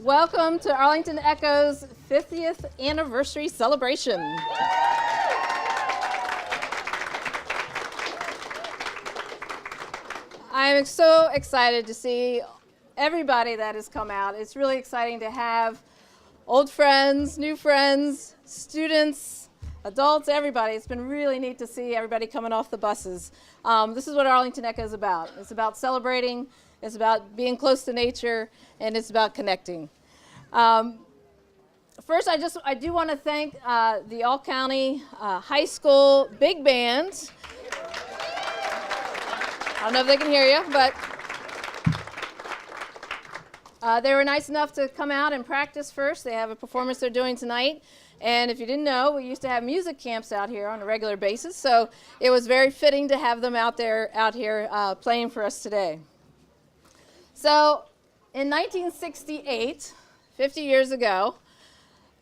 Welcome to Arlington Echo's 50th anniversary celebration. I'm so excited to see everybody that has come out. It's really exciting to have old friends, new friends, students, adults, everybody. It's been really neat to see everybody coming off the buses. This is what Arlington Echo is about. It's about celebrating, it's about being close to nature, and it's about connecting. First, I do want to thank the All-County High School Big Band. I don't know if they can hear you, but they were nice enough to come out and practice first. They have a performance they're doing tonight. And if you didn't know, we used to have music camps out here on a regular basis, so it was very fitting to have them out here playing for us today. So in 1968, 50 years ago,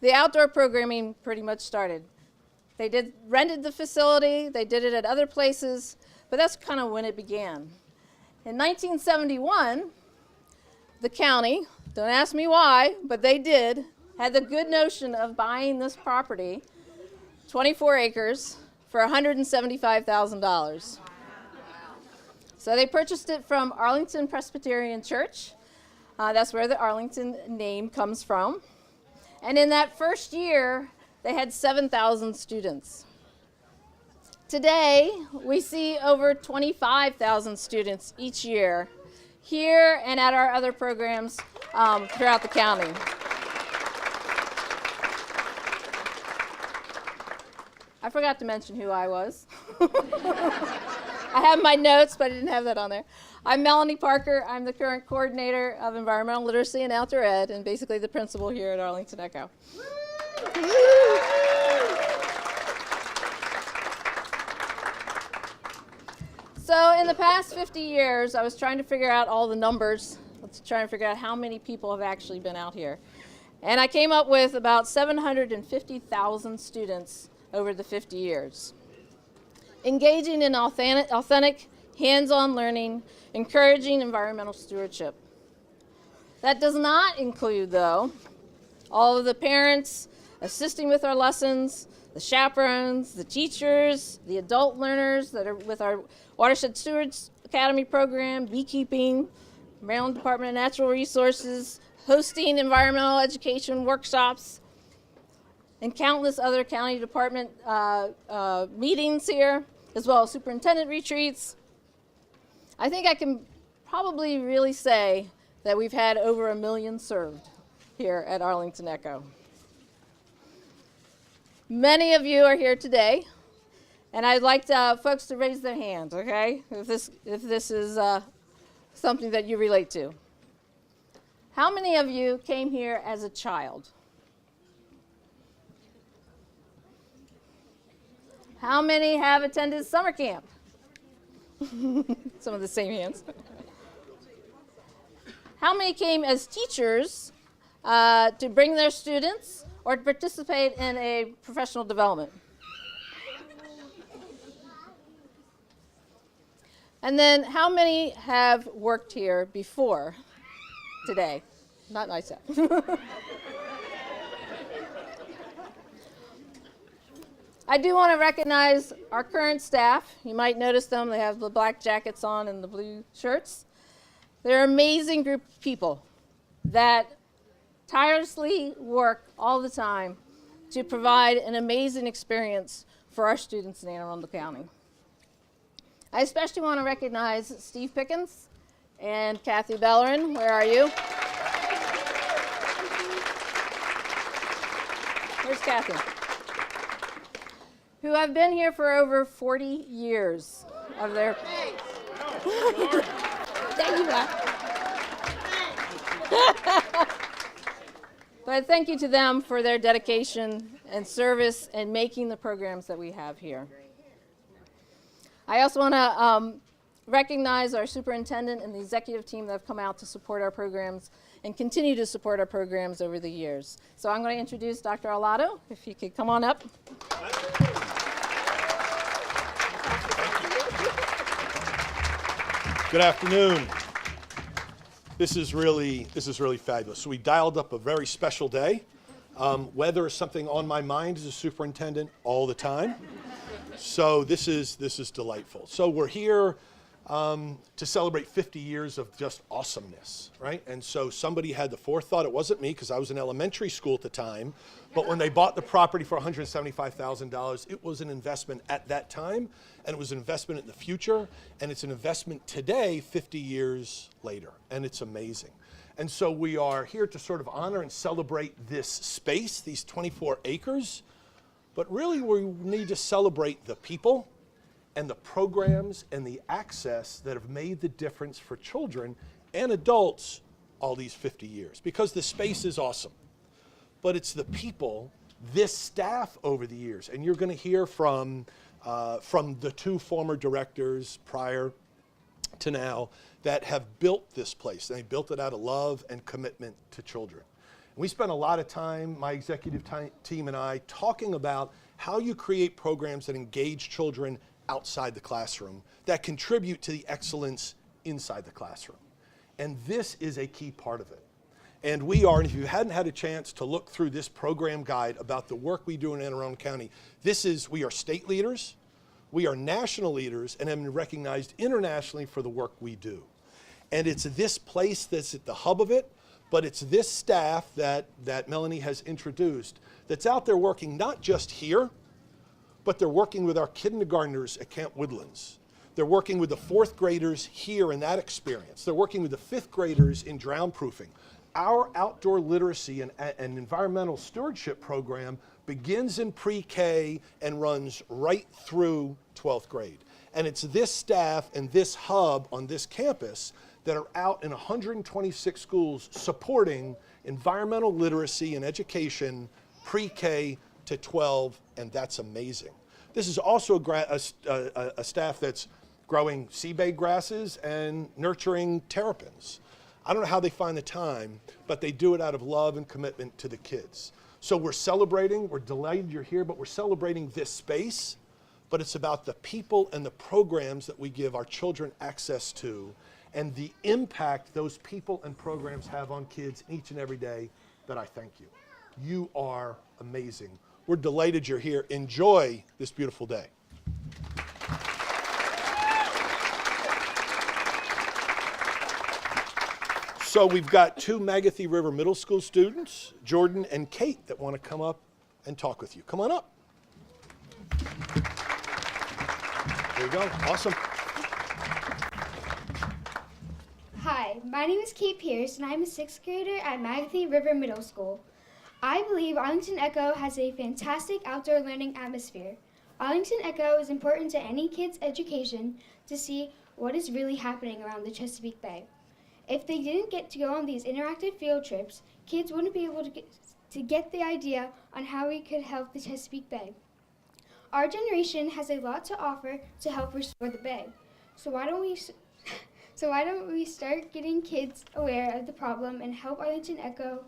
the outdoor programming pretty much started. They rented the facility, they did it at other places, but that's kind of when it began. In 1971, the county, don't ask me why, but they did, had the good notion of buying this property, 24 acres, for $175,000. So they purchased it from Arlington Presbyterian Church. That's where the Arlington name comes from. And in that first year, they had 7,000 students. Today, we see over 25,000 students each year here and at our other programs throughout the county. I forgot to mention who I was. I have my notes, but I didn't have that on there. I'm Melanie Parker. I'm the current coordinator of environmental literacy and outdoor ed, and basically the principal here at Arlington Echo. So in the past 50 years, I was trying to figure out all the numbers. Let's try and figure out how many people have actually been out here. And I came up with about 750,000 students over the 50 years. Engaging in authentic, hands-on learning, encouraging environmental stewardship. That does not include, though, all of the parents assisting with our lessons, the chaperones, the teachers, the adult learners that are with our Watershed Stewards Academy program, beekeeping, Maryland Department of Natural Resources, hosting environmental education workshops, and countless other county department meetings here, as well as superintendent retreats. I think I can probably really say that we've had over 1 million served here at Arlington Echo. Many of you are here today, and I'd like folks to raise their hands, okay, if this is something that you relate to. How many of you came here as a child? How many have attended summer camp? Some of the same hands. How many came as teachers to bring their students or to participate in a professional development? And then how many have worked here before today? Not myself. I do want to recognize our current staff. You might notice them. They have the black jackets on and the blue shirts. They're an amazing group of people that tirelessly work all the time to provide an amazing experience for our students in Anne Arundel County. I especially want to recognize Steve Pickens and Kathy Bellerin. Where are you? Where's Kathy? Who have been here for over 40 years of their... There you are. But thank you to them for their dedication and service and making the programs that we have here. I also want to recognize our superintendent and the executive team that have come out to support our programs and continue to support our programs over the years. So I'm going to introduce Dr. Arlotto, if you could come on up. Good afternoon. This is really fabulous. So we dialed up a very special day. Weather is something on my mind as a superintendent all the time. So this is delightful. So we're here to celebrate 50 years of just awesomeness, right? And so somebody had the forethought. It wasn't me, because I was in elementary school at the time. But when they bought the property for $175,000, it was an investment at that time, and it was an investment in the future, and it's an investment today, 50 years later, and it's amazing. And so we are here to sort of honor and celebrate this space, these 24 acres, but really we need to celebrate the people and the programs and the access that have made the difference for children and adults all these 50 years, because the space is awesome. But it's the people, this staff over the years, and you're going to hear from the two former directors prior to now that have built this place. And they built it out of love and commitment to children. And we spent a lot of time, my executive team and I, talking about how you create programs that engage children outside the classroom, that contribute to the excellence inside the classroom. And this is a key part of it. And we are, and if you hadn't had a chance to look through this program guide about the work we do in Anne Arundel County, we are state leaders, we are national leaders, and have been recognized internationally for the work we do. And it's this place that's at the hub of it, but it's this staff that Melanie has introduced that's out there working not just here, but they're working with our kindergartners at Camp Woodlands. They're working with the fourth graders here in that experience. They're working with the fifth graders in drown proofing. Our outdoor literacy and environmental stewardship program begins in pre-K and runs right through 12th grade. And it's this staff and this hub on this campus that are out in 126 schools supporting environmental literacy and education pre-K to 12, and that's amazing. This is also a staff that's growing sea bay grasses and nurturing terrapins. I don't know how they find the time, but they do it out of love and commitment to the kids. So we're celebrating, we're delighted you're here, but we're celebrating this space, but it's about the people and the programs that we give our children access to and the impact those people and programs have on kids each and every day that I thank you. You are amazing. We're delighted you're here. Enjoy this beautiful day. So we've got two Magothy River Middle School students, Jordan and Kate, that want to come up and talk with you. Come on up. There you go. Awesome. Hi, my name is Kate Pierce, and I'm a 6th grader at Magothy River Middle School. I believe Arlington Echo has a fantastic outdoor learning atmosphere. Arlington Echo is important to any kid's education to see what is really happening around the Chesapeake Bay. If they didn't get to go on these interactive field trips, kids wouldn't be able to get the idea on how we could help the Chesapeake Bay. Our generation has a lot to offer to help restore the bay. So why don't we start getting kids aware of the problem and help Arlington Echo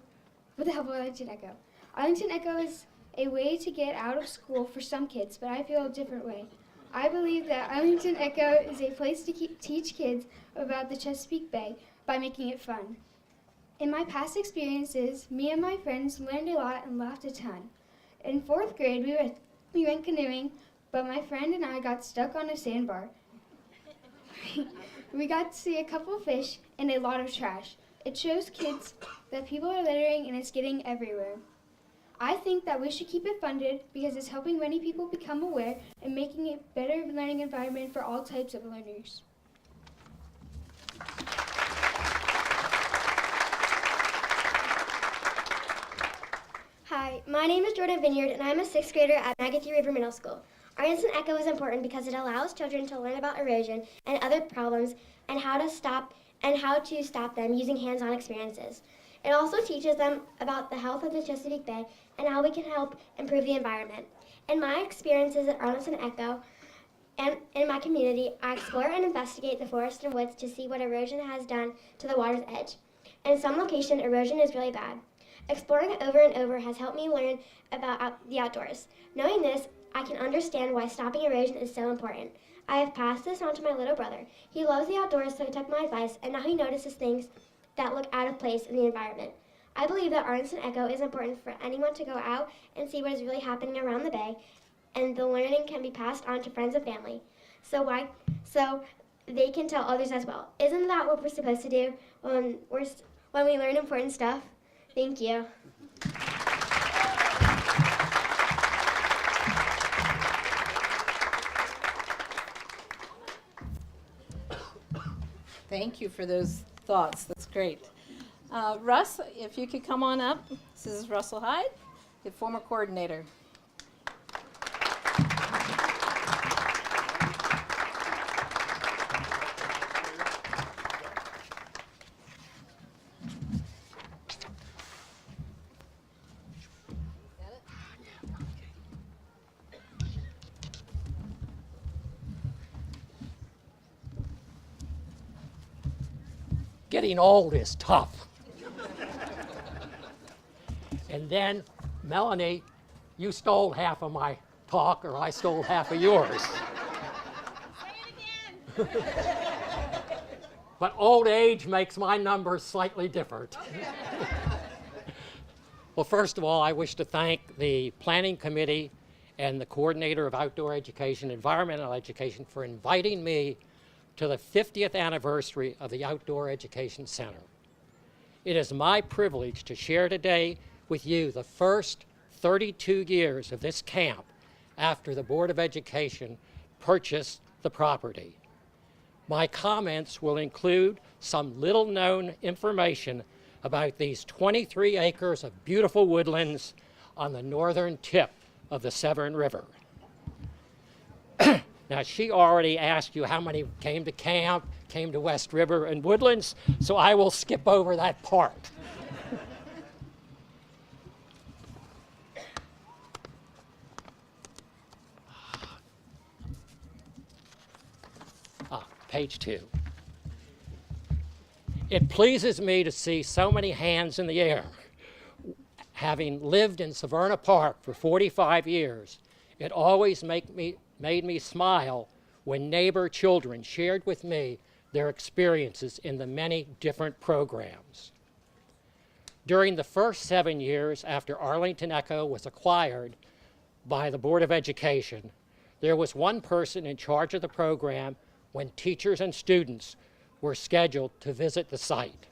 with the help of Arlington Echo. Arlington Echo is a way to get out of school for some kids, but I feel a different way. I believe that Arlington Echo is a place to teach kids about the Chesapeake Bay by making it fun. In my past experiences, me and my friends learned a lot and laughed a ton. In 4th grade, we went canoeing, but my friend and I got stuck on a sandbar. We got to see a couple fish and a lot of trash. It shows kids that people are littering and it's getting everywhere. I think that we should keep it funded because it's helping many people become aware and making a better learning environment for all types of learners. Hi, my name is Jordan Vineyard, and I'm a 6th grader at Magothy River Middle School. Arlington Echo is important because it allows children to learn about erosion and other problems and how to stop them using hands-on experiences. It also teaches them about the health of the Chesapeake Bay and how we can help improve the environment. In my experiences at Arlington Echo and in my community, I explore and investigate the forest and woods to see what erosion has done to the water's edge. In some locations, erosion is really bad. Exploring over and over has helped me learn about the outdoors. Knowing this, I can understand why stopping erosion is so important. I have passed this on to my little brother. He loves the outdoors, so he took my advice, and now he notices things that look out of place in the environment. I believe that Arlington Echo is important for anyone to go out and see what is really happening around the bay, and the learning can be passed on to friends and family, so they can tell others as well. Isn't that what we're supposed to do when we learn important stuff? Thank you. Thank you for those thoughts. That's great. Russ, if you could come on up. This is Russell Heyde, the former coordinator. Getting old is tough. And then, Melanie, you stole half of my talk, or I stole half of yours. Say it again. But old age makes my numbers slightly different. Well, first of all, I wish to thank the Planning Committee and the Coordinator of Outdoor Education, Environmental Education, for inviting me to the 50th anniversary of the Outdoor Education Center. It is my privilege to share today with you the first 32 years of this camp after the Board of Education purchased the property. My comments will include some little-known information about these 23 acres of beautiful woodlands on the northern tip of the Severn River. Now, she already asked you how many came to camp, came to West River and Woodlands, so I will skip over that part. Page 2. It pleases me to see so many hands in the air. Having lived in Severna Park for 45 years, it always made me smile when neighbor children shared with me their experiences in the many different programs. During the first 7 years after Arlington Echo was acquired by the Board of Education, there was one person in charge of the program when teachers and students were scheduled to visit the site.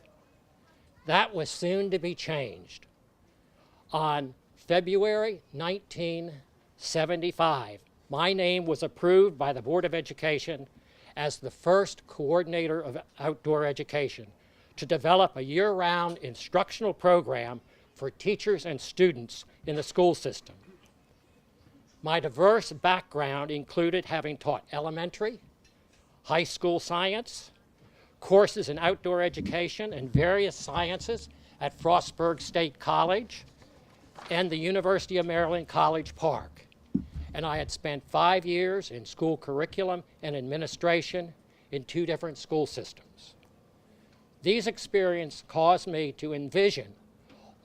That was soon to be changed. On February 1975, my name was approved by the Board of Education as the first coordinator of outdoor education to develop a year-round instructional program for teachers and students in the school system. My diverse background included having taught elementary, high school science, courses in outdoor education and various sciences at Frostburg State College and the University of Maryland College Park. And I had spent 5 years in school curriculum and administration in 2 different school systems. These experiences caused me to envision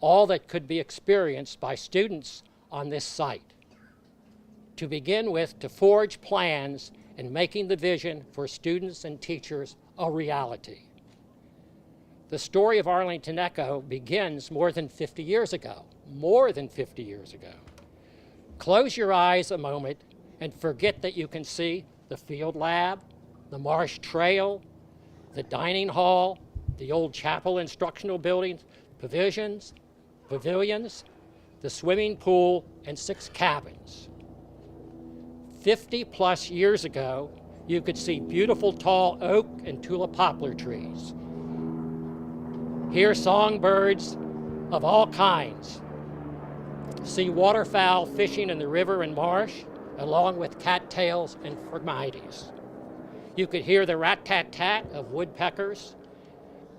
all that could be experienced by students on this site. To begin with, to forge plans and making the vision for students and teachers a reality. The story of Arlington Echo begins more than 50 years ago. Close your eyes a moment and forget that you can see the field lab, the marsh trail, the dining hall, the old chapel instructional buildings, pavilions, the swimming pool, and 6 cabins. 50 plus years ago, you could see beautiful tall oak and tulip poplar trees. Hear songbirds of all kinds. See waterfowl fishing in the river and marsh, along with cattails and formities. You could hear the rat-tat-tat of woodpeckers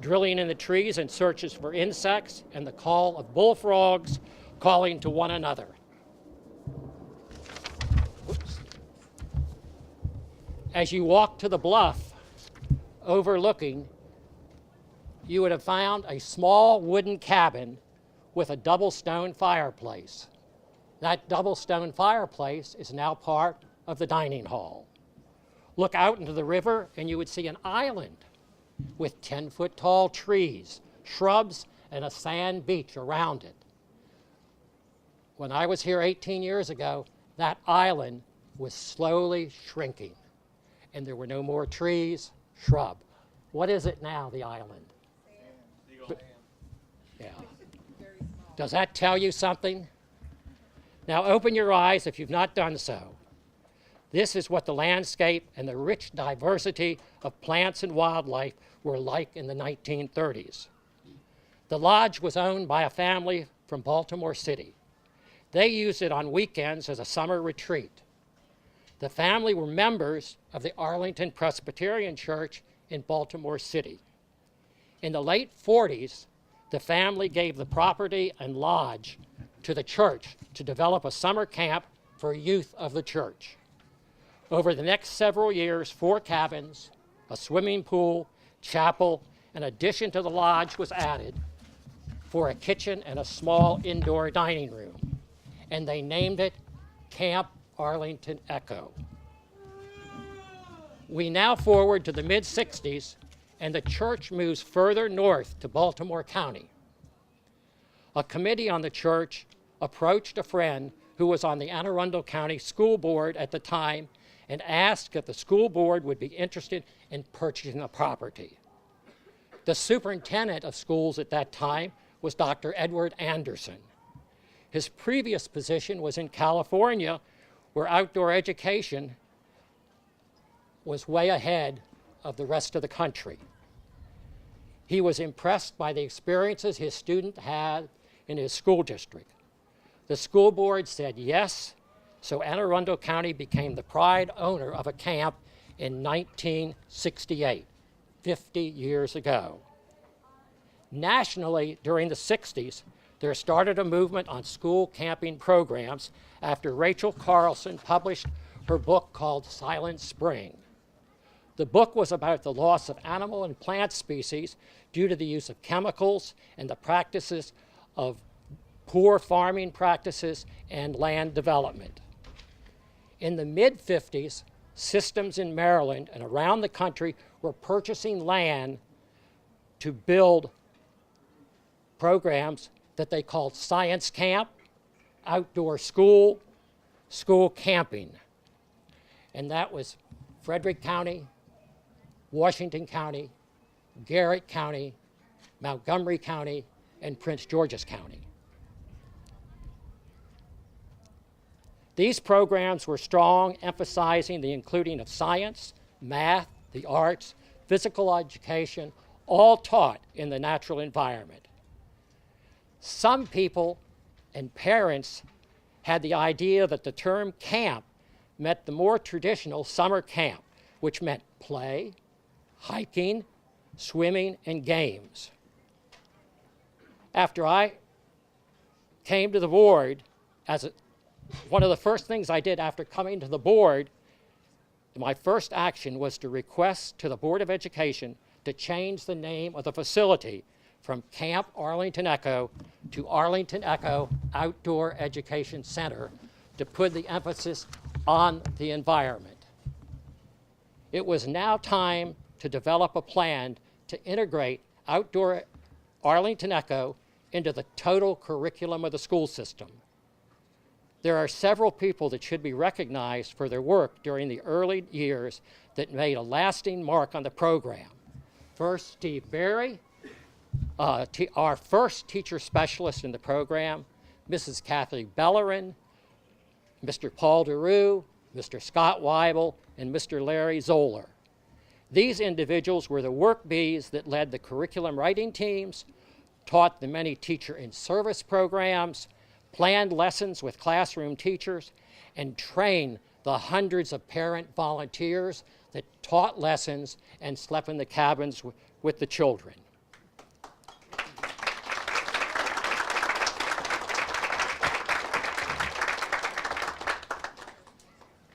drilling in the trees in searches for insects, and the call of bullfrogs calling to one another. As you walk to the bluff overlooking, you would have found a small wooden cabin with a double stone fireplace. That double stone fireplace is now part of the dining hall. Look out into the river and you would see an island with 10-foot tall trees shrubs, and a sand beach around it. When I was here 18 years ago, that island was slowly shrinking, and there were no more trees, shrub. What is it now, the island? Yeah. Does that tell you something? Now open your eyes if you've not done so. This is what the landscape and the rich diversity of plants and wildlife were like in the 1930s. The lodge was owned by a family from Baltimore City. They used it on weekends as a summer retreat. The family were members of the Arlington Presbyterian Church in Baltimore City. In the late 40s, the family gave the property and lodge to the church to develop a summer camp for youth of the church. Over the next several years, 4 cabins, a swimming pool, chapel, an addition to the lodge was added for a kitchen and a small indoor dining room, and they named it Camp Arlington Echo. We now forward to the mid-60s, and the church moves further north to Baltimore County. A committee on the church approached a friend who was on the Anne Arundel County School Board at the time and asked if the school board would be interested in purchasing the property. The superintendent of schools at that time was Dr. Edward Anderson. His previous position was in California, where outdoor education was way ahead of the rest of the country. He was impressed by the experiences his student had in his school district. The school board said yes, so Anne Arundel County became the pride owner of a camp in 1968, 50 years ago. Nationally, during the 60s, there started a movement on school camping programs after Rachel Carlson published her book called Silent Spring. The book was about the loss of animal and plant species due to the use of chemicals and the practices of poor farming practices and land development. In the mid-50s, systems in Maryland and around the country were purchasing land to build programs that they called science camp, outdoor school, school camping. And that was Frederick County, Washington County, Garrett County, Montgomery County, and Prince George's County. These programs were strong, emphasizing the including of science, math, the arts, physical education, all taught in the natural environment. Some people and parents had the idea that the term camp meant the more traditional summer camp, which meant play, hiking, swimming, and games. After I came to the board, one of the first things I did after coming to the board, my first action was to request to the Board of Education to change the name of the facility from Camp Arlington Echo to Arlington Echo Outdoor Education Center to put the emphasis on the environment. It was now time to develop a plan to integrate outdoor Arlington Echo into the total curriculum of the school system. There are several people that should be recognized for their work during the early years that made a lasting mark on the program. First, Steve Berry, our first teacher specialist in the program, Mrs. Kathy Bellerin, Mr. Paul DeRue, Mr. Scott Weibel, and Mr. Larry Zoller. These individuals were the work bees that led the curriculum writing teams, taught the many teacher in service programs, planned lessons with classroom teachers, and trained the hundreds of parent volunteers that taught lessons and slept in the cabins with the children.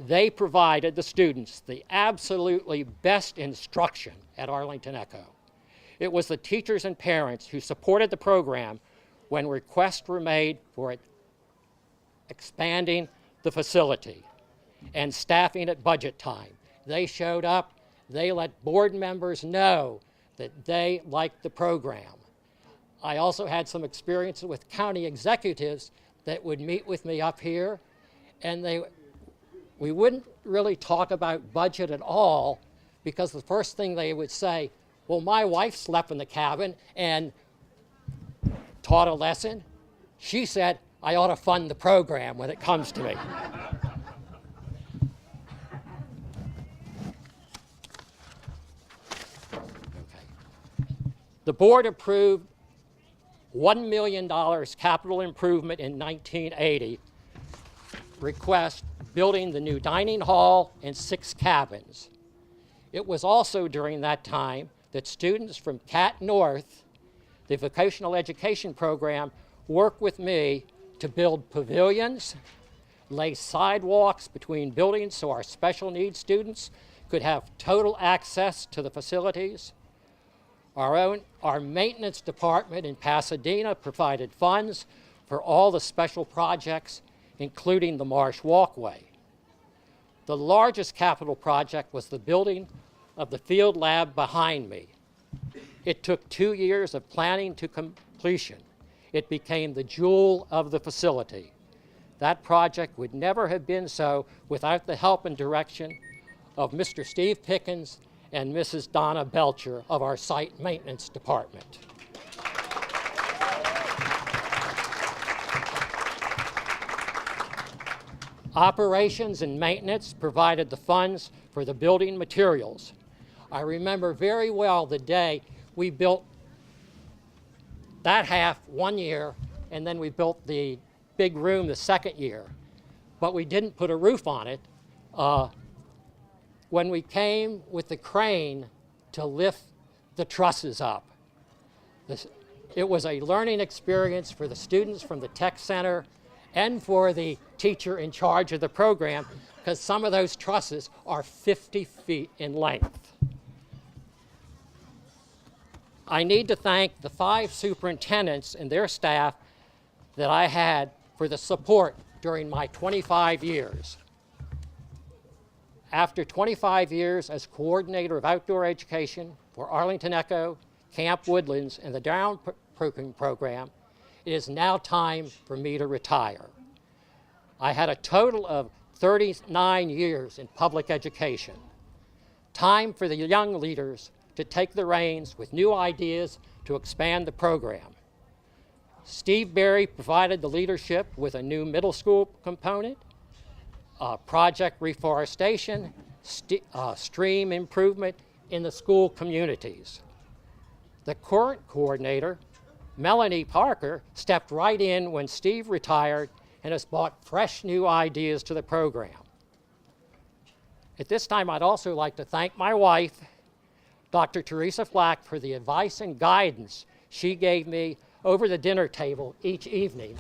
They provided the students the absolutely best instruction at Arlington Echo. It was the teachers and parents who supported the program when requests were made for it expanding the facility and staffing at budget time. They showed up, they let board members know that they liked the program. I also had some experience with county executives that would meet with me up here, and we wouldn't really talk about budget at all, because the first thing they would say, well, my wife slept in the cabin and taught a lesson. She said I ought to fund the program when it comes to me. The board approved $1 million capital improvement in 1980 request, building the new dining hall and 6 cabins. It was also during that time that students from CAT North, the vocational education program, worked with me to build pavilions, lay sidewalks between buildings so our special needs students could have total access to the facilities. Our maintenance department in Pasadena provided funds for all the special projects, including the Marsh Walkway. The largest capital project was the building of the field lab behind me. It took 2 years of planning to completion. It became the jewel of the facility. That project would never have been so without the help and direction of Mr. Steve Pickens and Mrs. Donna Belcher of our site maintenance department. Operations and maintenance provided the funds for the building materials. I remember very well the day we built that half 1 year, and then we built the big room the second year, but we didn't put a roof on it. When we came with the crane to lift the trusses up, it was a learning experience for the students from the tech center and for the teacher in charge of the program, because some of those trusses are 50 feet in length. I need to thank the 5 superintendents and their staff that I had for the support during my 25 years. After 25 years as coordinator of outdoor education for Arlington Echo, Camp Woodlands, and the Down program, it is now time for me to retire. I had a total of 39 years in public education. Time for the young leaders to take the reins with new ideas to expand the program. Steve Berry provided the leadership with a new middle school component, project reforestation, stream improvement in the school communities. The current coordinator, Melanie Parker, stepped right in when Steve retired and has brought fresh new ideas to the program. At this time, I'd also like to thank my wife, Dr. Teresa Flack, for the advice and guidance she gave me over the dinner table each evening.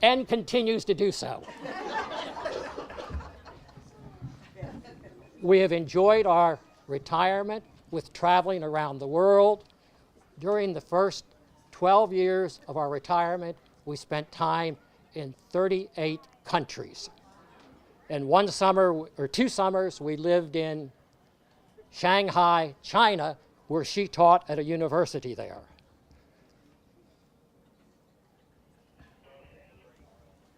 And continues to do so. We have enjoyed our retirement with traveling around the world. During the first 12 years of our retirement, we spent time in 38 countries. And 1 summer or 2 summers, we lived in Shanghai, China, where she taught at a university there.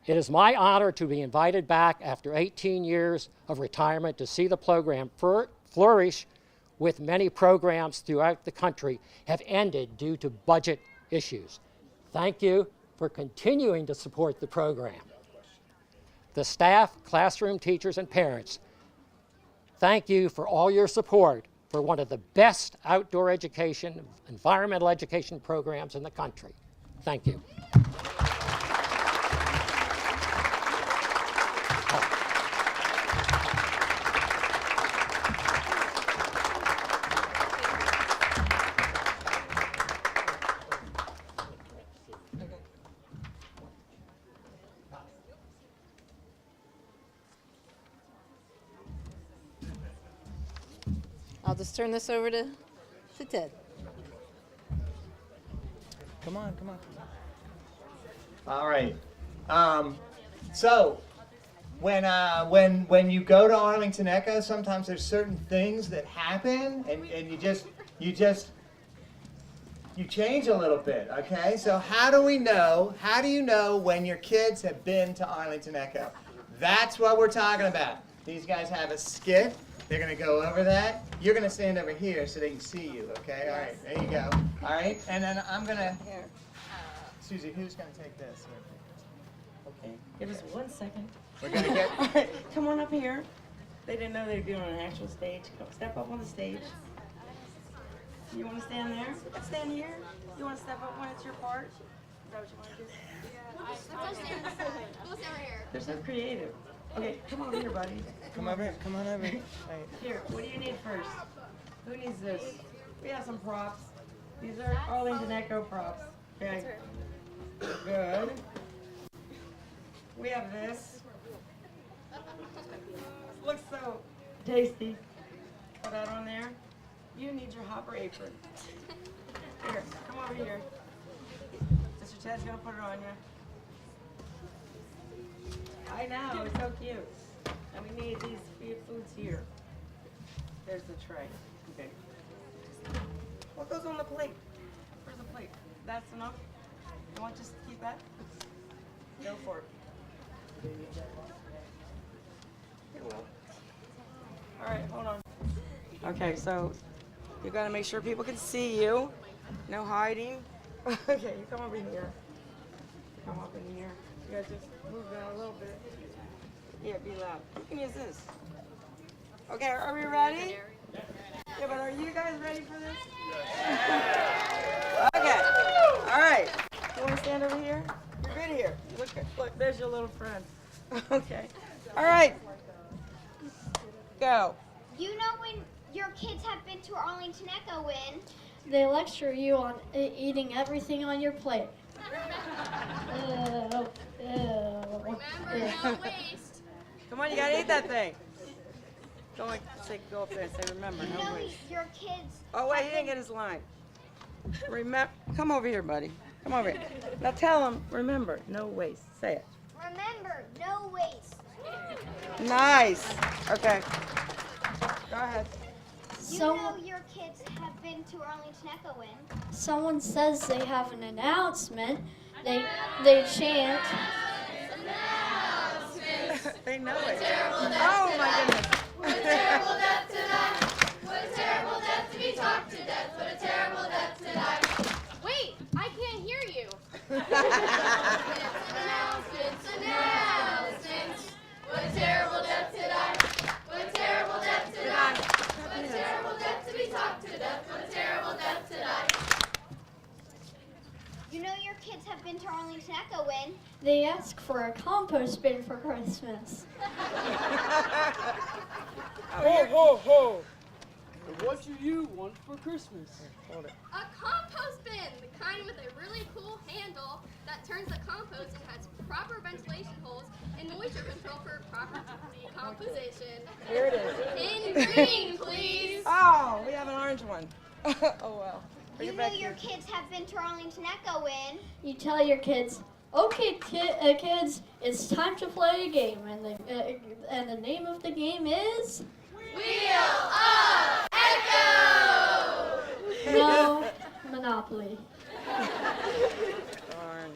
It is my honor to be invited back after 18 years of retirement to see the program flourish, with many programs throughout the country have ended due to budget issues. Thank you for continuing to support the program. The staff, classroom teachers, and parents, thank you for all your support for one of the best outdoor education, environmental education programs in the country. Thank you. I'll just turn this over to Ted. Come on. All right. So when you go to Arlington Echo, sometimes there's certain things that happen, and you change a little bit, okay? So how do you know when your kids have been to Arlington Echo? That's what we're talking about. These guys have a skit. They're going to go over that. You're going to stand over here so they can see you, okay? All right, there you go. All right, and then I'm going to, Susie, who's going to take this? Okay, give us 1 second. We're going to get, All right, come on up here. They didn't know they'd be on an actual stage. Come, step up on the stage. You want to stand there? Stand here. You want to step up when it's your part? Is that what you want to do? Go stand right here. They're so creative. Okay, come over here, buddy. come on over. Right. Here, what do you need first? Who needs this? We have some props. These are Arlington Echo props. Okay. Good. We have this. Looks so tasty. Put that on there. You need your hopper apron. Here, come over here. Mr. Ted's gonna put it on you. I know, it's so cute. And we need these foods here. There's the tray. Okay. What goes on the plate? Where's the plate? That's enough? You want just to keep that? Go for it. It will. All right, hold on. Okay, so you gotta make sure people can see you. No hiding. Okay, you come over here. Come up in here. You gotta just move down a little bit. Yeah, be loud. You can use this. Okay, are we ready? Yeah, but are you guys ready for this? Okay. All right. You want to stand over here? You're good here. Look, there's your little friend. Okay. All right. Go. You know when your kids have been to Arlington Echo when? They lecture you on eating everything on your plate. Remember, no waste. Come on, you gotta eat that thing. Go up there and say, remember, You no know waste. your kids. Oh, wait, he didn't get his line. Remember, come over here, buddy. Come over here. Now tell him, remember, no waste. Say it. Remember, no waste. Nice. Okay. Go ahead. You know your kids have been to Arlington Echo when? Someone says they have an announcement. They chant. They know it. Oh my goodness. What a terrible death to die. What a terrible death to be talked to death. What a terrible death to die. Wait, I can't hear you. Announcements, announcements. What a terrible death to die. What a terrible death to die. What a terrible death to be talked to death. What a terrible death to die. You know your kids have been to Arlington Echo when? They ask for a compost bin for Christmas. Ho, ho, ho! And what do you want for Christmas? Hold it. A compost bin, the kind with a really cool handle that turns the compost and has proper ventilation holes and moisture control for proper decomposition. Here it is. In green, please. Oh, we have an orange one. Oh well. Bring You it know back your here. kids have been to Arlington Echo when? You tell your kids, okay, kids, it's time to play a game, and the name of the game is Wheel of Echo. No Monopoly. Darn.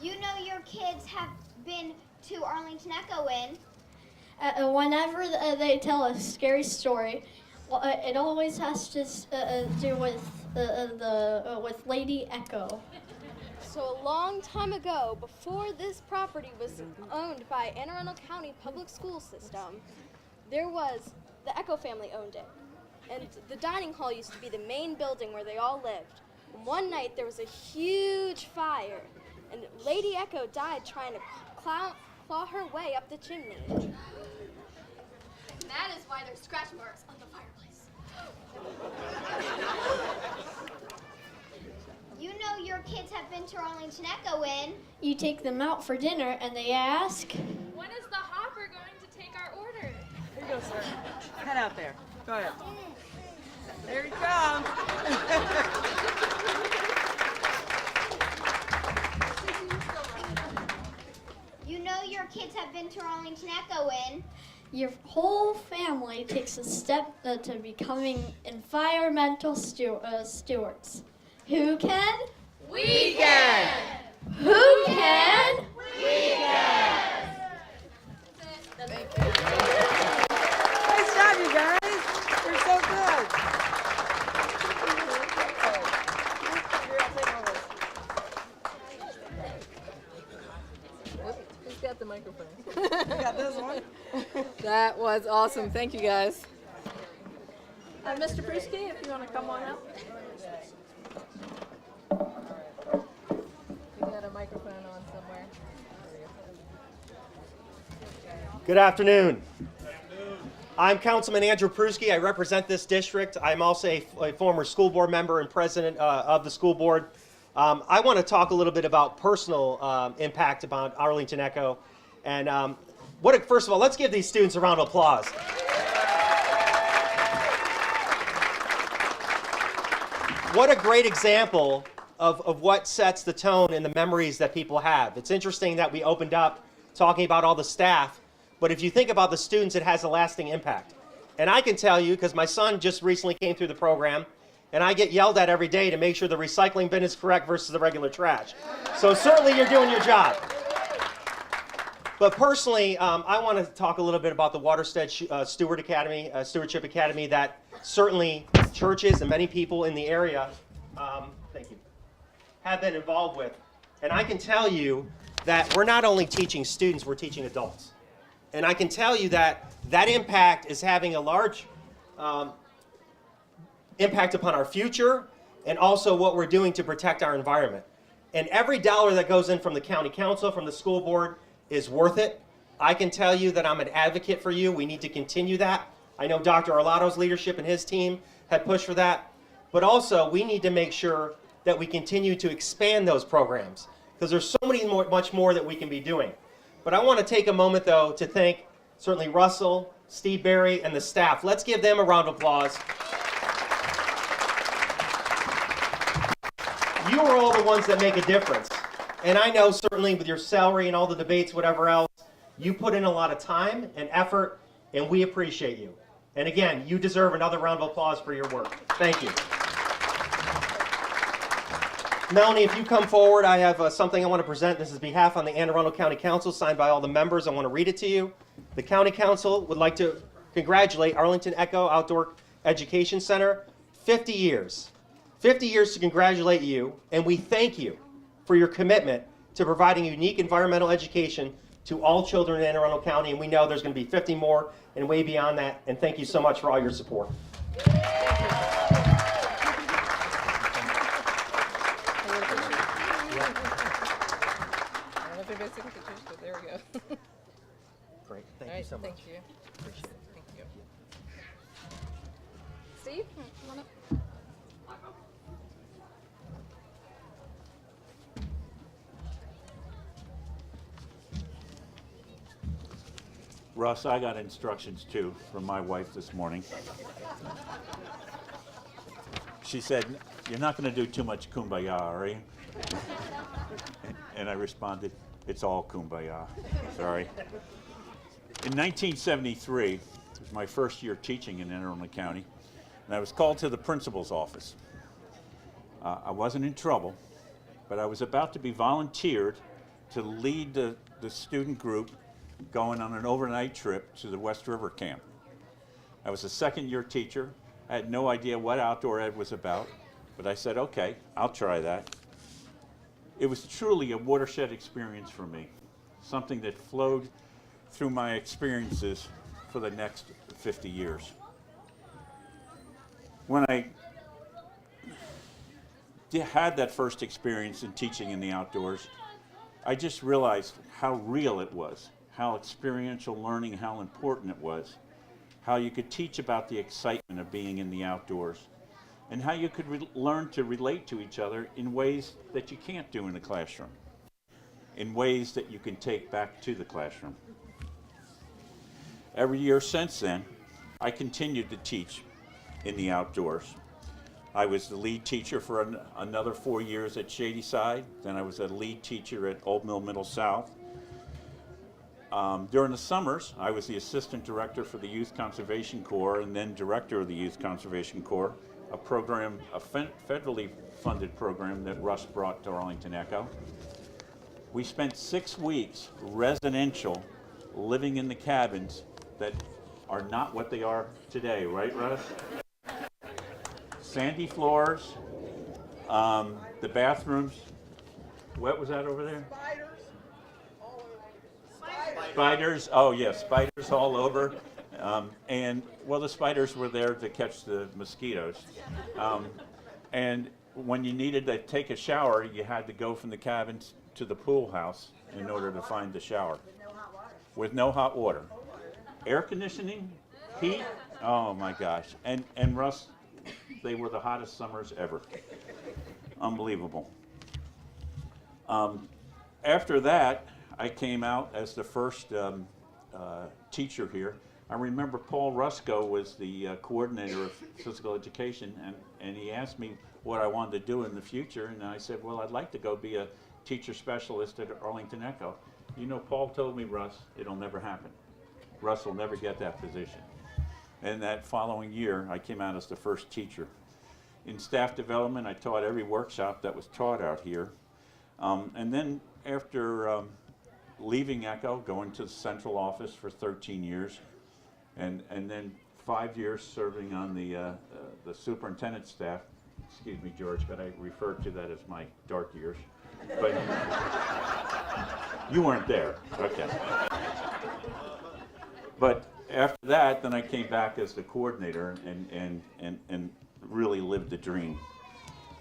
You know your kids have been to Arlington Echo when? Whenever they tell a scary story, it always has to do with Lady Echo. So a long time ago, before this property was owned by Anne Arundel County Public School System, there was, the Echo family owned it. And the dining hall used to be the main building where they all lived. And one night there was a huge fire, and Lady Echo died trying to claw her way up the chimney. And that is why there's scratch marks on the fireplace. You know your kids have been to Arlington Echo when? You take them out for dinner, and they ask, When is the hopper going to take our order? Here you go, sir. Head out there. Go ahead. There he comes. You know your kids have been to Arlington Echo in? Your whole family takes a step to becoming environmental stewards. Who can? We can! Who can? We can! Nice job, you guys. You're so good. Who's got the microphone? You got this one? That was awesome. Thank you, guys. Mr. Pruski, if you want to come on up. You got a microphone on somewhere. Good afternoon. I'm Councilman Andrew Pruski. I represent this district. I'm also a former school board member and president of the school board. I want to talk a little bit about personal impact about Arlington Echo. And first of all, let's give these students a round of applause. What a great example of what sets the tone and the memories that people have. It's interesting that we opened up talking about all the staff, but if you think about the students, it has a lasting impact. And I can tell you, because my son just recently came through the program, and I get yelled at every day to make sure the recycling bin is correct versus the regular trash. So certainly you're doing your job. But personally, I want to talk a little bit about the Watershed Stewardship Academy that certainly churches and many people in the area, thank you, have been involved with. And I can tell you that we're not only teaching students, we're teaching adults. And I can tell you that that impact is having a large impact upon our future and also what we're doing to protect our environment. And every dollar that goes in from the county council, from the school board, is worth it. I can tell you that I'm an advocate for you. We need to continue that. I know Dr. Arlotto's leadership and his team had pushed for that. But also, we need to make sure that we continue to expand those programs because there's so much more that we can be doing. But I want to take a moment, though, to thank certainly Russell, Steve Berry, and the staff. Let's give them a round of applause. You are all the ones that make a difference. And I know certainly with your salary and all the debates, whatever else, you put in a lot of time and effort, and we appreciate you. And again, you deserve another round of applause for your work. Thank you. Melanie, if you come forward, I have something I want to present. This is behalf on the Anne Arundel County Council, signed by all the members. I want to read it to you. The County Council would like to congratulate Arlington Echo Outdoor Education Center. 50 years. 50 years to congratulate you, and we thank you for your commitment to providing unique environmental education to all children in Anne Arundel County, and we know there's going to be 50 more and way beyond that, and thank you so much for all your support. There we go. Great, thank you so much. Thank you. Appreciate it. Thank you. Steve, come on up. Russ, I got instructions too from my wife this morning. She said, "You're not going to do too much kumbaya, are you?" And I responded, "It's all kumbaya." Sorry. In 1973, it was my first year teaching in Anne Arundel County, and I was called to the principal's office. I wasn't in trouble, but I was about to be volunteered to lead the student group going on an overnight trip to the West River camp. I was a second-year teacher. I had no idea what outdoor ed was about, but I said, okay, I'll try that. It was truly a watershed experience for me, something that flowed through my experiences for the next 50 years. When I had that first experience in teaching in the outdoors, I just realized how real it was, how experiential learning, how important it was, how you could teach about the excitement of being in the outdoors, and how you could learn to relate to each other in ways that you can't do in the classroom, in ways that you can take back to the classroom. Every year since then, I continued to teach in the outdoors. I was the lead teacher for another 4 years at Shadyside. Then I was a lead teacher at Old Mill Middle South. During the summers, I was the assistant director for the Youth Conservation Corps and then director of the Youth Conservation Corps, a program, a federally funded program that Russ brought to Arlington Echo. We spent 6 weeks residential living in the cabins that are not what they are today, right, Russ? Sandy floors, the bathrooms. What was that over there? Spiders, oh yes, spiders all over. And well, the spiders were there to catch the mosquitoes. And when you needed to take a shower, you had to go from the cabins to the pool house in order to find the shower. With no hot water. Air conditioning, heat, oh my gosh. And Russ, they were the hottest summers ever. Unbelievable. After that, I came out as the first teacher here. I remember Paul Rusko was the coordinator of physical education, and he asked me what I wanted to do in the future, and I said, well, I'd like to go be a teacher specialist at Arlington Echo. You know, Paul told me, Russ, it'll never happen. Russ will never get that position. And that following year, I came out as the first teacher. In staff development, I taught every workshop that was taught out here. And then after leaving Echo, going to the central office for 13 years, and then 5 years serving on the superintendent staff. Excuse me, George, but I refer to that as my dark years. But you weren't there, okay. But after that, then I came back as the coordinator and really lived the dream.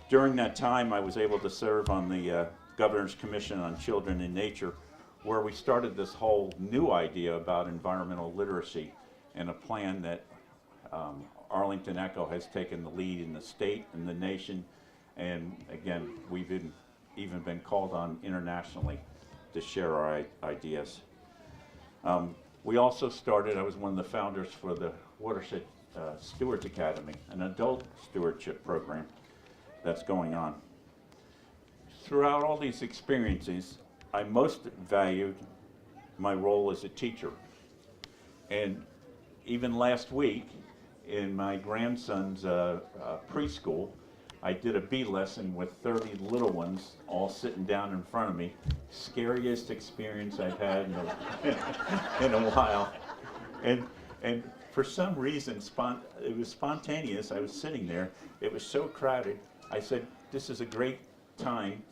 During that time, I was able to serve on the Governor's Commission on Children and Nature, where we started this whole new idea about environmental literacy and a plan that Arlington Echo has taken the lead in the state and the nation. And again, we've even been called on internationally to share our ideas. We also started, I was one of the founders for the Watershed Stewards Academy, an adult stewardship program that's going on. Throughout all these experiences, I most valued my role as a teacher. And even last week, in my grandson's preschool, I did a bee lesson with 30 little ones all sitting down in front of me. Scariest experience I've had in a while. And for some reason, it was spontaneous. I was sitting there. It was so crowded. I said, this is a great time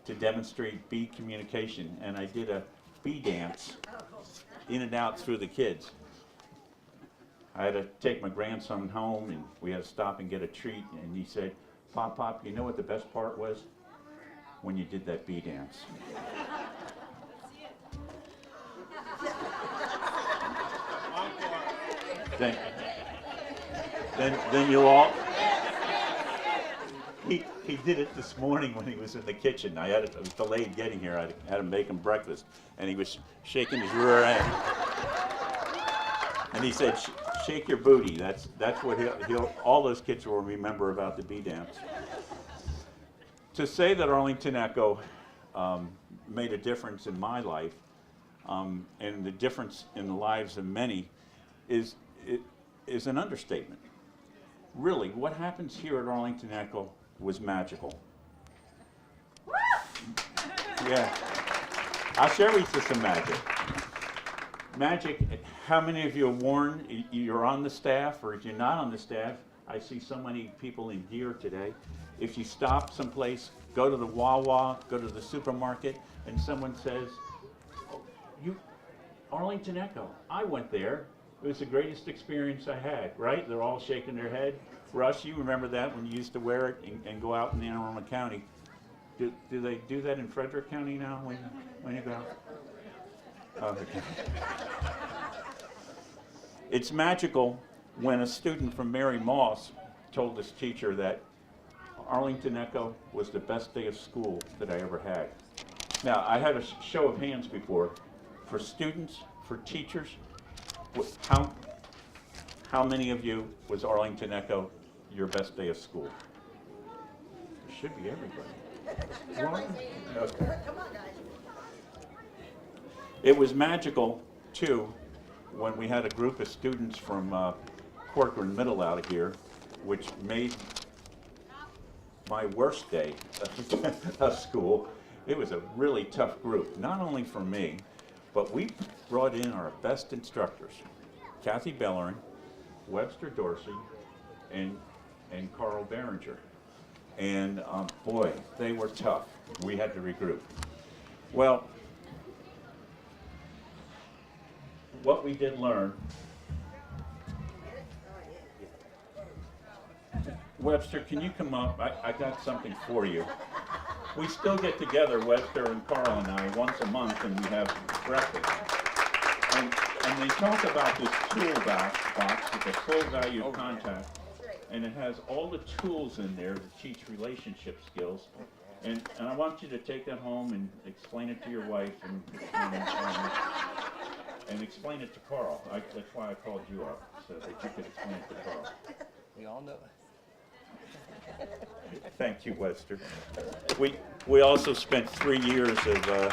to demonstrate bee communication. And I did a bee dance in and out through the kids. I had to take my grandson home, and we had to stop and get a treat. And he said, Pop, you know what the best part was? When you did that bee dance. then you all. He did it this morning when he was in the kitchen. I was delayed getting here. I had to make him breakfast, and he was shaking his rear end. And he said, "Shake your booty." That's what he'll. All those kids will remember about the bee dance. To say that Arlington Echo made a difference in my life, and the difference in the lives of many, is an understatement. Really, what happens here at Arlington Echo was magical. Yeah, I'll share with you some magic. Magic. How many of you are worn? You're on the staff, or if you're not on the staff, I see so many people in gear today. If you stop someplace, go to the Wawa, go to the supermarket, and someone says, oh, Arlington Echo, I went there. It was the greatest experience I had, right? They're all shaking their head. Russ, you remember that when you used to wear it and go out in Anne Arundel County. Do they do that in Frederick County now when you go out? Oh, okay. It's magical when a student from Mary Moss told this teacher that Arlington Echo was the best day of school that I ever had. Now, I had a show of hands before. For students, for teachers, how many of you was Arlington Echo your best day of school? It should be everybody. Okay. It was magical, too, when we had a group of students from Corcoran Middle out of here, which made my worst day of school. It was a really tough group, not only for me, but we brought in our best instructors, Kathy Bellering, Webster Dorsey, and Carl Behringer. And boy, they were tough. We had to regroup. Well, what we did learn, Webster, can you come up? I got something for you. We still get together, Webster and Carl and I, once a month, and we have breakfast. And they talk about this tool box with a full value contact, and it has all the tools in there to teach relationship skills. And I want you to take that home and explain it to your wife and explain it to Carl. That's why I called you up, so that you could explain it to Carl. We all know it. Thank you, Webster. We also spent 3 years of,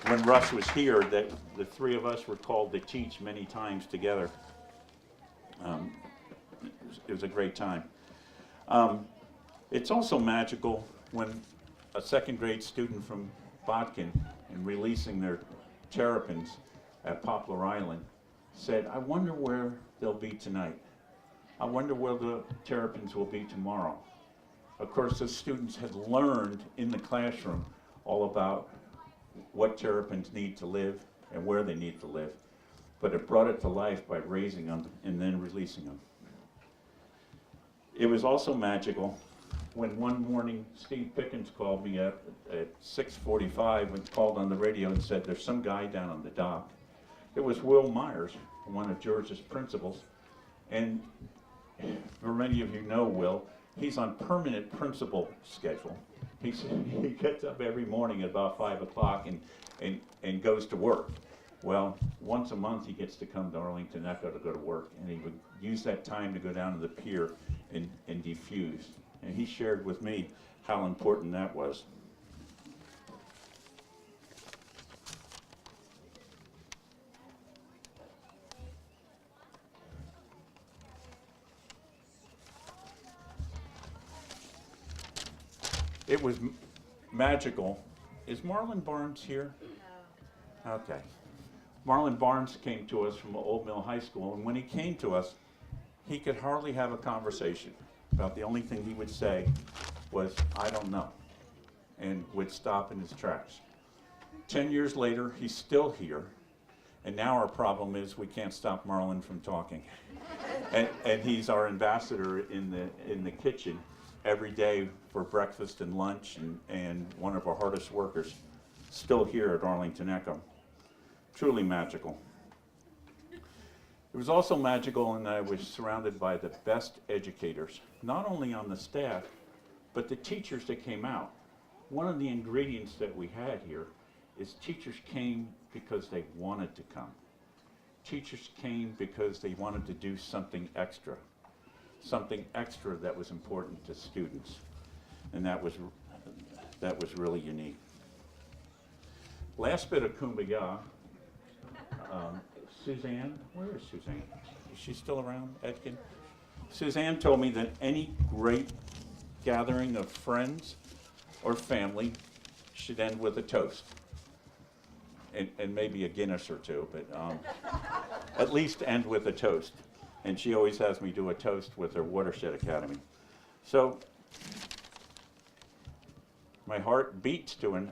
when Russ was here, that the three of us were called to teach many times together. It was a great time. It's also magical when a second grade student from Botkin, in releasing their terrapins at Poplar Island, said, I wonder where they'll be tonight. I wonder where the terrapins will be tomorrow. Of course, the students had learned in the classroom all about what terrapins need to live and where they need to live, but it brought it to life by raising them and then releasing them. It was also magical when one morning Steve Pickens called me at 6:45 and called on the radio and said, there's some guy down on the dock. It was Will Myers, one of George's principals, and for many of you know Will, he's on permanent principal schedule. He gets up every morning at about 5 o'clock and goes to work. Well, once a month he gets to come to Arlington Echo to go to work, and he would use that time to go down to the pier and defuse. And he shared with me how important that was. It was magical. Is Marlon Barnes here? No. Okay. Marlon Barnes came to us from Old Mill High School, and when he came to us, he could hardly have a conversation. About the only thing he would say was, I don't know, and would stop in his tracks. 10 years later, he's still here, and now our problem is we can't stop Marlon from talking. And he's our ambassador in the kitchen every day for breakfast and lunch, and one of our hardest workers, still here at Arlington Echo. Truly magical. It was also magical in that I was surrounded by the best educators, not only on the staff, but the teachers that came out. One of the ingredients that we had here is teachers came because they wanted to come. Teachers came because they wanted to do something extra that was important to students, and that was really unique. Last bit of kumbaya. Suzanne, where is Suzanne? Is she still around, Etkin? Suzanne told me that any great gathering of friends or family should end with a toast. And maybe a Guinness or two, but at least end with a toast. And she always has me do a toast with her Watershed Academy. So my heart beats to an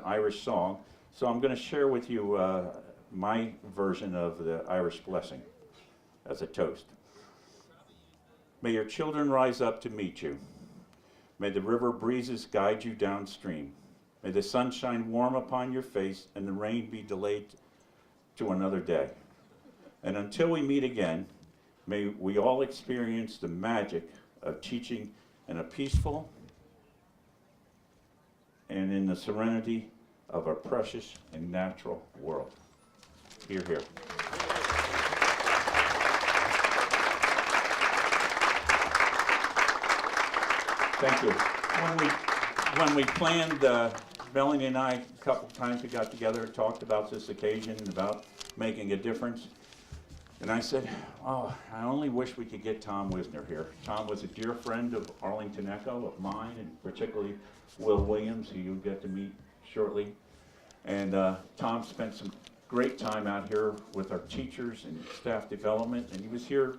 Irish song. So I'm going to share with you my version of the Irish blessing as a toast. May your children rise up to meet you. May the river breezes guide you downstream. May the sun shine warm upon your face and the rain be delayed to another day. And until we meet again, may we all experience the magic of teaching in a peaceful and in the serenity of our precious and natural world. Hear, hear. Thank you. When we planned Melanie and I, a couple times we got together and talked about this occasion and about making a difference. And I said, oh, I only wish we could get Tom Wisner here. Tom was a dear friend of Arlington Echo, of mine, and particularly Will Williams, who you'll get to meet shortly. And Tom spent some great time out here with our teachers and staff development, and he was here.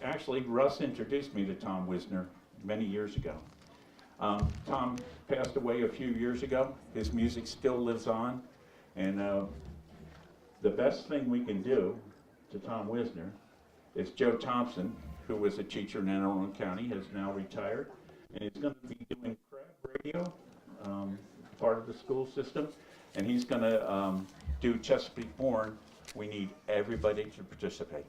Actually, Russ introduced me to Tom Wisner many years ago. Tom passed away a few years ago. His music still lives on, and the best thing we can do to Tom Wisner is Joe Thompson, who was a teacher in Anne Arundel County, has now retired, and he's going to be doing Crab Radio, part of the school system, and he's going to do Chesapeake Born. We need everybody to participate.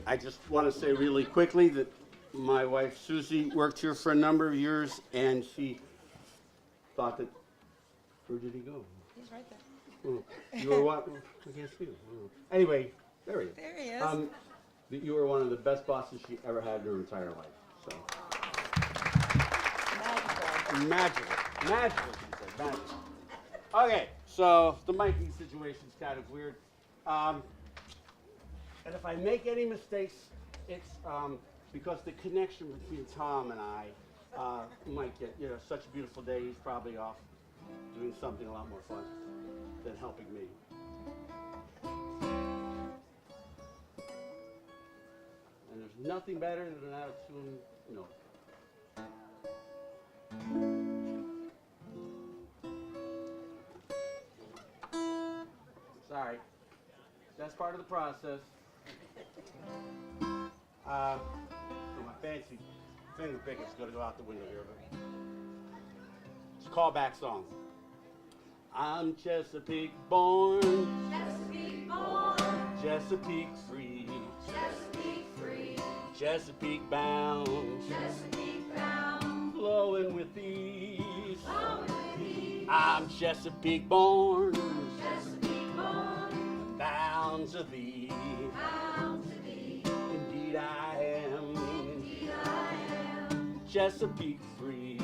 I just want to say really quickly that my wife Susie worked here for a number of years, and she thought that. Where did he go? He's right there. Oh, you were what? I can't see him. Oh. Anyway, there he is. There he is. That you were one of the best bosses she ever had in her entire life. So. Magical. She said. Magical. Okay, so the miking situation's kind of weird. And if I make any mistakes, it's because the connection between Tom and I might get, such a beautiful day, he's probably off doing something a lot more fun than helping me. And there's nothing better than an out-of-tune note. Sorry, that's part of the process. My fancy finger picking's gonna go out the window here, but it's a callback song. I'm Chesapeake born, Chesapeake born, Chesapeake free, Chesapeake free, Chesapeake bound, flowing with ease, I'm Chesapeake born, bound to thee, indeed I am, Chesapeake free,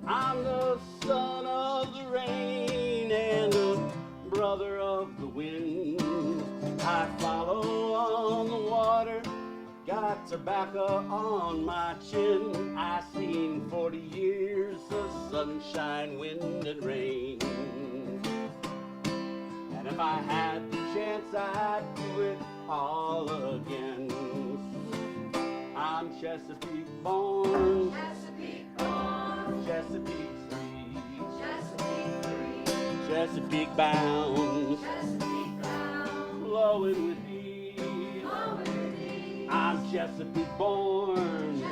I'm the son of the rain and the brother of the wind. I follow on the water, got tobacco on my chin. I seen 40 years of sunshine, wind, and rain. And if I had the chance, I'd do it all again. I'm Chesapeake born, Chesapeake born, Chesapeake free, Chesapeake free, Chesapeake bound, flowing with thee, I'm Chesapeake born,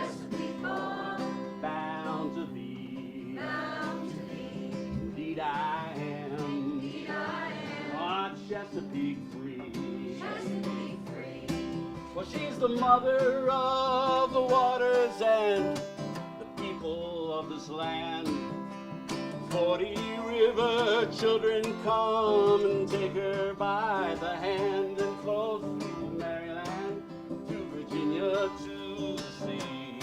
bound to thee, indeed I am, on Chesapeake free, well, she's the mother of the waters and the people of this land. 40 river children come and take her by the hand and flow through Maryland to Virginia to the sea.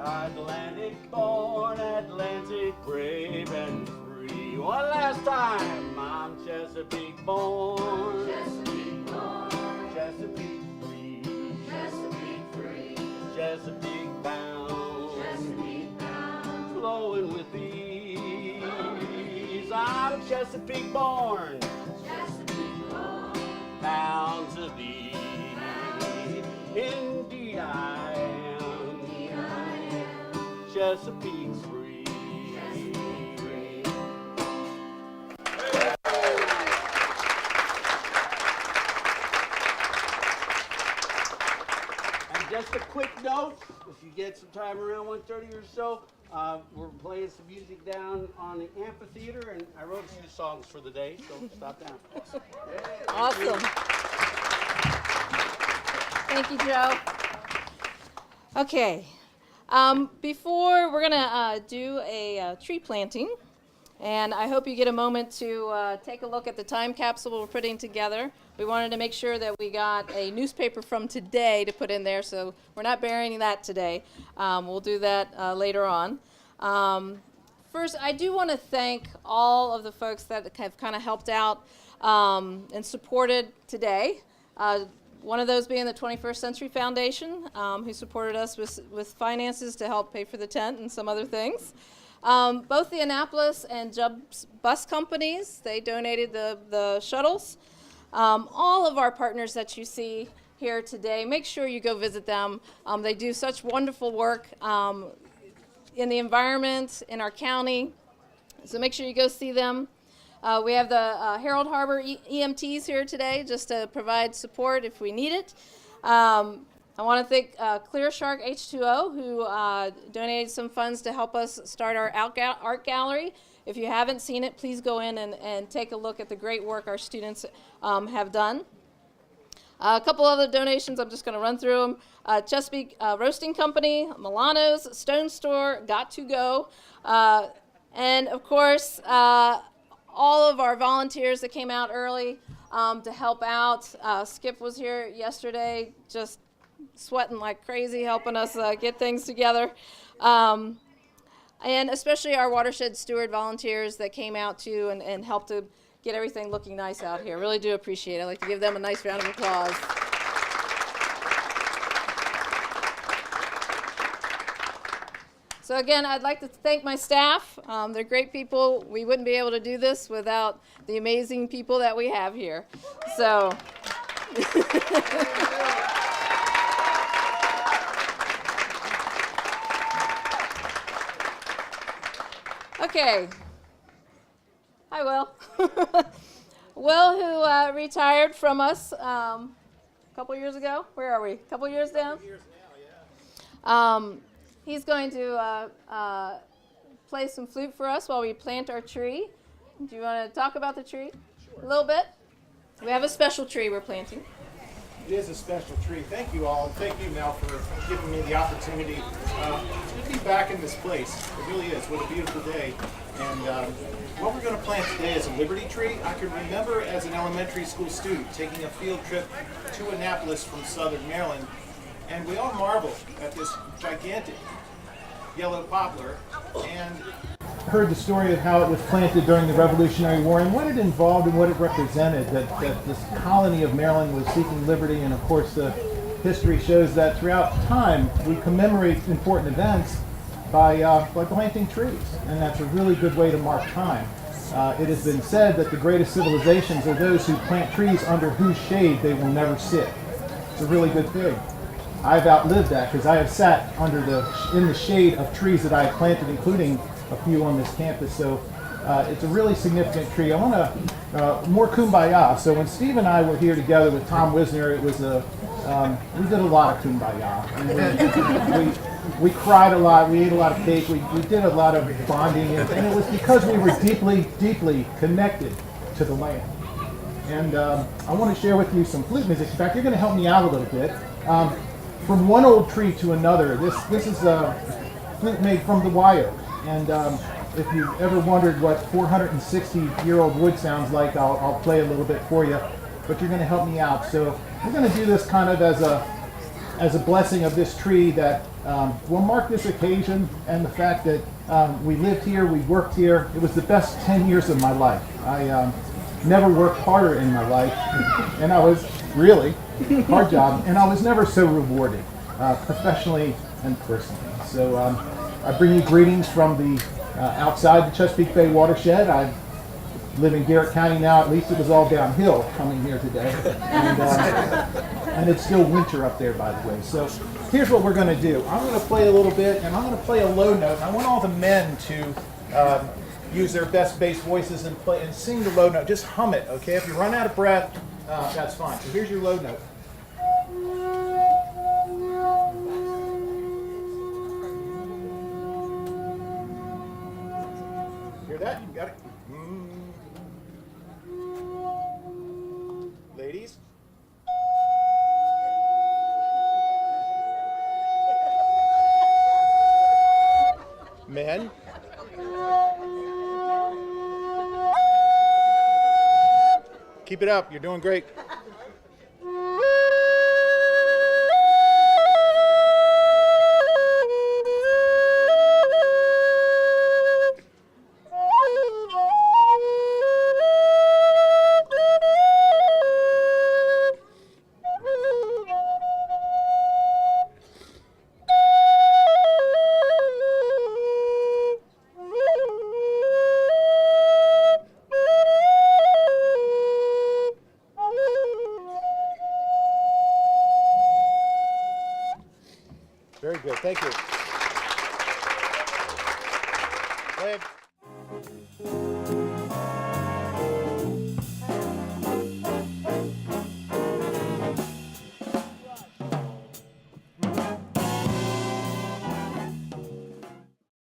Atlantic born, Atlantic brave and free. One last time, I'm Chesapeake born, Chesapeake born, Chesapeake free, Chesapeake free, Chesapeake bound, Chesapeake bound, flowing with ease. I'm Chesapeake born, Chesapeake born, bound to thee. Indeed I am, Chesapeake free. Just a quick note, if you get some time around 1:30 or so, we're playing some music down on the amphitheater, and I wrote a few songs for the day, so stop down. Awesome. Thank you, Joe. Okay. Before we're going to do a tree planting, And I hope you get a moment to take a look at the time capsule we're putting together. We wanted to make sure that we got a newspaper from today to put in there, so we're not burying that today. We'll do that later on. First, I do want to thank all of the folks that have kind of helped out and supported today. One of those being the 21st Century Foundation, who supported us with finances to help pay for the tent and some other things. Both the Annapolis and Jubbs bus companies, they donated the shuttles. All of our partners that you see here today, make sure you go visit them. They do such wonderful work in the environment, in our county, so make sure you go see them. We have the Harold Harbor EMTs here today just to provide support if we need it. I want to thank Clear Shark H2O, who donated some funds to help us start our art gallery. If you haven't seen it, please go in and take a look at the great work our students have done. A couple other donations, I'm just going to run through them. Chesapeake Roasting Company, Milano's, Stone Store, Got to Go, and of course, all of our volunteers that came out early to help out. Skip was here yesterday, just sweating like crazy, helping us get things together. And especially our watershed steward volunteers that came out too and helped to get everything looking nice out here. Really do appreciate it. I'd like to give them a nice round of applause. So again, I'd like to thank my staff. They're great people. We wouldn't be able to do this without the amazing people that we have here. So. Okay. Hi, Will. Will, who retired from us a couple years ago. Where are we? A couple years down? A couple years now, yeah. He's going to play some flute for us while we plant our tree. Do you want to talk about the tree a little bit? We have a special tree we're planting. It is a special tree. Thank you all, and thank you, Mel, for giving me the opportunity to be back in this place. It really is. What a beautiful day. And what we're going to plant today is a Liberty tree. I can remember as an elementary school student taking a field trip to Annapolis from southern Maryland, and we all marveled at this gigantic yellow poplar and heard the story of how it was planted during the Revolutionary War and what it involved and what it represented, that this colony of Maryland was seeking liberty. And of course the history shows that throughout time we commemorate important events by planting trees, and that's a really good way to mark time. It has been said that the greatest civilizations are those who plant trees under whose shade they will never sit. It's a really good thing. I've outlived that because I have sat in the shade of trees that I have planted, including a few on this campus. So it's a really significant tree. I want to more kumbaya. So when Steve and I were here together with Tom Wisner, it was we did a lot of kumbaya. And we cried a lot. We ate a lot of cake. We did a lot of bonding, and it was because we were deeply, deeply connected to the land. And I want to share with you some flute music. In fact, you're going to help me out a little bit. From one old tree to another. This is a flute made from the wire. And if you've ever wondered what 460-year-old wood sounds like, I'll play a little bit for you. But you're going to help me out. So we're going to do this kind of as a blessing of this tree that will mark this occasion and the fact that we lived here, we worked here. It was the best 10 years of my life. I never worked harder in my life, and I was really hard job, and I was never so rewarded professionally and personally. So I bring you greetings from the outside the Chesapeake Bay watershed. I live in Garrett County now. At least it was all downhill coming here today, and it's still winter up there, by the way. So here's what we're going to do. I'm going to play a little bit, and I'm going to play a low note. I want all the men to use their best bass voices and play and sing the low note. Just hum it, okay? If you run out of breath, that's fine. So here's your low note. Hear that? You got it? Ladies? Men? Keep it up. You're doing great. Very good. Thank you. Go ahead.